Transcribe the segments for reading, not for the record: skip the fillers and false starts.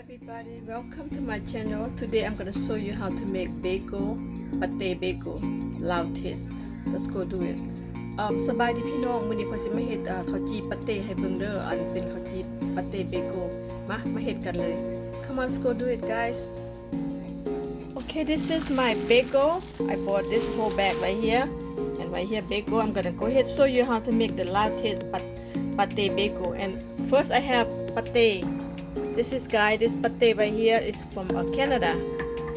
everybody, welcome to my channel. Today I'm going to show you how to make bagel, PATE Bagel Lao taste. Let's go do it. สบายดีพี่น้องมื้อนี้ข้อยสิมาเฮ็ดข้าวจี่ปาเต้ให้เบิ่งเด้ออันเป็นข้าวจี่ปาเต้เบโกมาเฮ็ดกันเลย Come on, let's go do it guys. Okay, this is my bagel. I bought this whole bag right here. And right here bagel. I'm going to go ahead show you how to make the Lao taste pate bagel. And first I have pate.This is this pate right here is from Canada.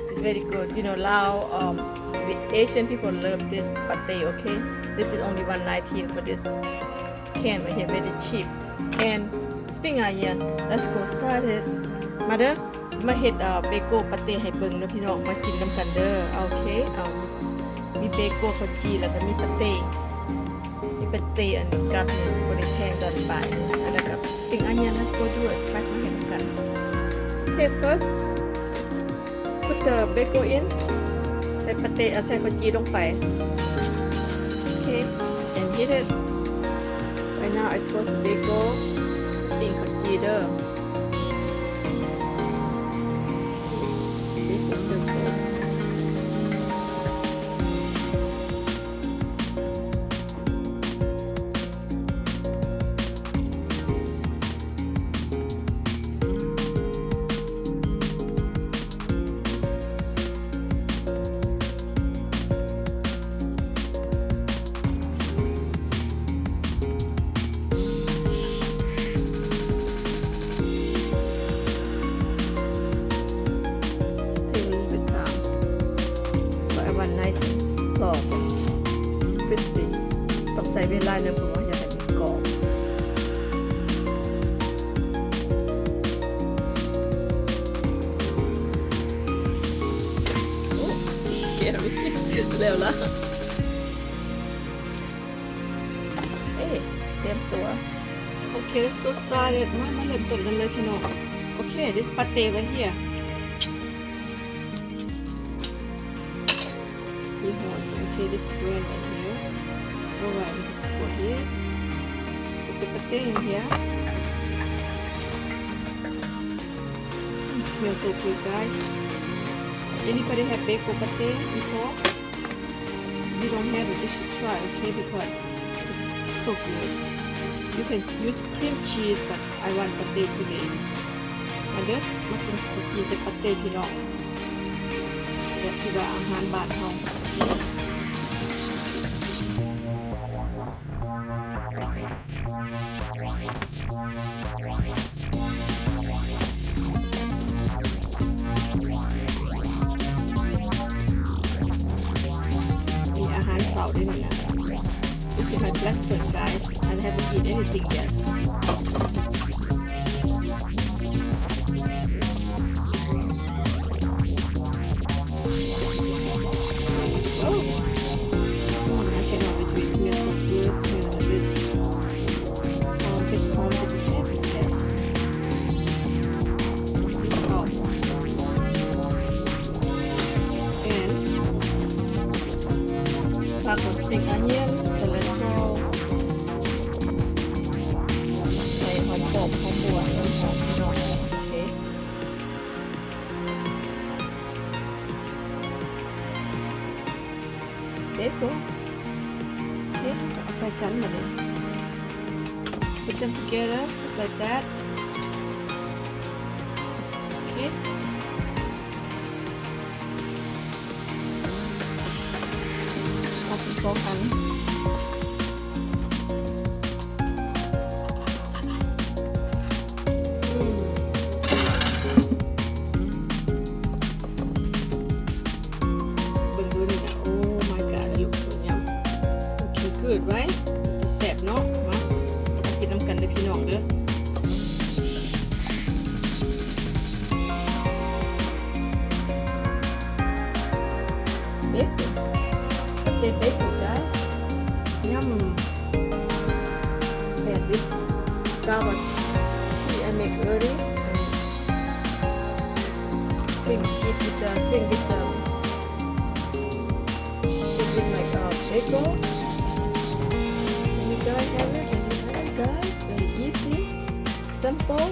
It's very good. You know, Lao, Asian people love this pate, okay? This is only $1.19 for this can right here, very cheap. And spring onion, let's go start it. มาเด้อมาเฮ็ดเบโก้ปาเต้ให้เบิ่งเด้อพี่น้องมากินนำกันเด้อโอเคมีเบโก้ข้าวจี่แล้วก็มีปาเต้อันกับนี่บ่ได้แพงเกินไปอันนั้นกับ spring onion let's go do it ไปมาเฮ็ดกัน Okay, first put the bagel in ใส่ปาเต้ใส่ข้าวจี่ลงไป Okay and heat it right now I toast bagel ปิ้งข้าวจี่เด้อcrispy ต้องใส่เวลาหนึ่งเพราะว่าอยากให้มันกรอบเร็วละเตรียมตัวโอเค let's go start it มาเริ่มต้นกันเลยพี่น้องโอเค this pate right here Okay, this brand right here. Alright, we can go ahead. Put the pate in here. It smells so good, guys. Anybody have bagel pate before? If you don't have it, you should try, okay? Because it's so good. You can use cream cheese, but I want pate today. มาเด้อมากินข้าวจี่ใส่ปาเต้พี่น้องแบบที่ว่าอาหารบ้านเฮามีอาหารเสาร์ด้วยนะ This is my breakfast guys I haven't eaten anything yet spring onion, cilantro ใส่หอมกรอบหอมบัวหอมหน่อยโอเคเด็กก็เอาใส่กันมาเลย put them together just like that okayสองอันเบิ่งดูนี่นะโอ้ my god ลูกสวยงามโอเค good right แซ่บเนาะมากินน้ำกันเด้อพี่น้องเด้อThey bake it guys. Yum. And this garbage tea I make early. Drink it with like bagel. And you guys have it. And you have it guys. Very easy. Simple.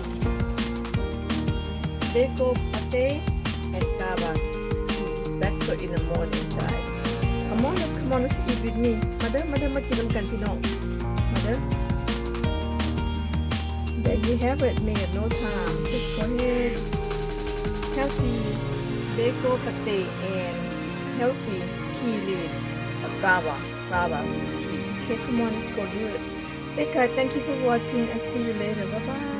bagel pate and kava tea breakfast in the morning guys come on let's eat with me มาเด้อมากินนำกันพี่น้องมาเด้อ There you have it made no time just go ahead healthy bagel pate and healthy tea leaf kava tea okay come on let's go do it hey guys thank you for watching I see you later bye bye